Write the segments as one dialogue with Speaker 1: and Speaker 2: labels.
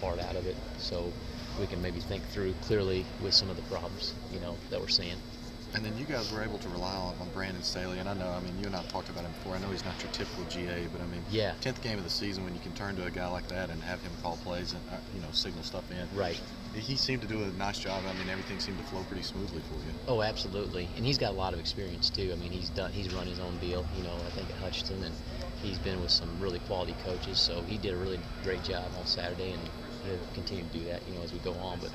Speaker 1: part out of it, so we can maybe think through clearly with some of the problems, that we're seeing.
Speaker 2: And then you guys were able to rely on Brandon Staley, and I know, I mean, you and I talked about him before. I know he's not your typical GA, but I mean,
Speaker 1: Yeah.
Speaker 2: 10th game of the season, when you can turn to a guy like that and have him call plays and signal stuff in.
Speaker 1: Right.
Speaker 2: He seemed to do a nice job. I mean, everything seemed to flow pretty smoothly for you.
Speaker 1: Oh, absolutely. And he's got a lot of experience too. I mean, he's run his own deal, I think at Hutchinson, and he's been with some really quality coaches. So he did a really great job on Saturday, and he'll continue to do that, as we go on. But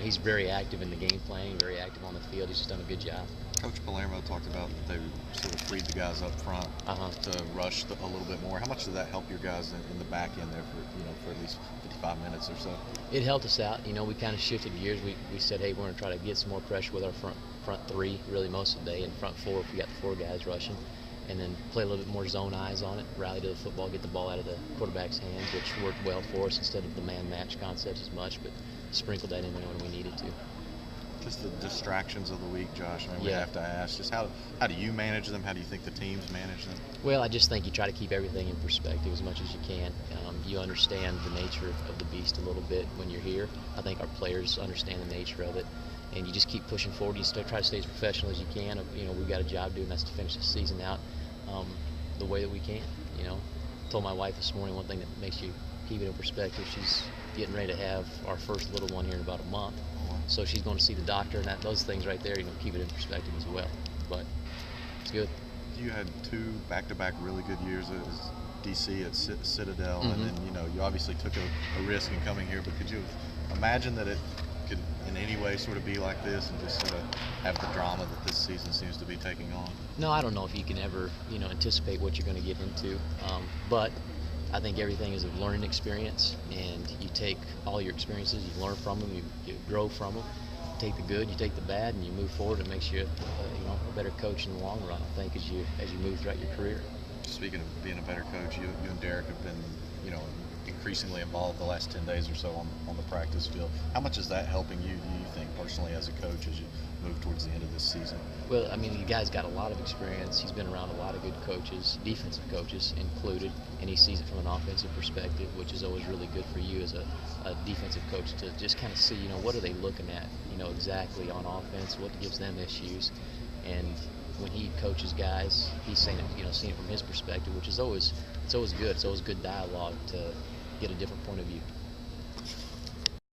Speaker 1: he's very active in the game planning, very active on the field. He's just done a good job.
Speaker 2: Coach Palermo talked about that they sort of freed the guys up front to rush a little bit more. How much did that help your guys in the back end there for at least 55 minutes or so?
Speaker 1: It helped us out. We kind of shifted gears. We said, hey, we're going to try to get some more pressure with our front three, really most of the day, and front four if we got the four guys rushing, and then play a little bit more zone eyes on it, rally to the football, get the ball out of the quarterback's hands, which worked well for us instead of the man match concept as much, but sprinkled that in there when we needed to.
Speaker 2: Just the distractions of the week, Josh. I mean, we have to ask, just how do you manage them? How do you think the teams manage them?
Speaker 1: Well, I just think you try to keep everything in perspective as much as you can. You understand the nature of the beast a little bit when you're here. I think our players understand the nature of it, and you just keep pushing forward. You still try to stay as professional as you can. We've got a job to do, and that's to finish the season out the way that we can. I told my wife this morning one thing that makes you keep it in perspective. She's getting ready to have our first little one here in about a month. So she's going to see the doctor, and those things right there, keep it in perspective as well. But it's good.
Speaker 2: You had 2 back-to-back really good years as DC at Citadel, and then you obviously took a risk in coming here. But could you imagine that it could in any way sort of be like this, and just sort of have the drama that this season seems to be taking on?
Speaker 1: No, I don't know if you can ever anticipate what you're going to get into, but I think everything is a learning experience, and you take all your experiences, you learn from them, you grow from them. You take the good, you take the bad, and you move forward. It makes you, a better coach in the long run, I think, as you move throughout your career.
Speaker 2: Speaking of being a better coach, you and Derek have been, increasingly involved the last 10 days or so on the practice field. How much is that helping you, do you think, personally as a coach as you move towards the end of this season?
Speaker 1: Well, I mean, the guy's got a lot of experience. He's been around a lot of good coaches, defensive coaches included, and he sees it from an offensive perspective, which is always really good for you as a defensive coach to just kind of see, what are they looking at, exactly on offense, what gives them issues. And when he coaches guys, he's seeing it, seeing it from his perspective, which is always good. It's always good dialogue to get a different point of view.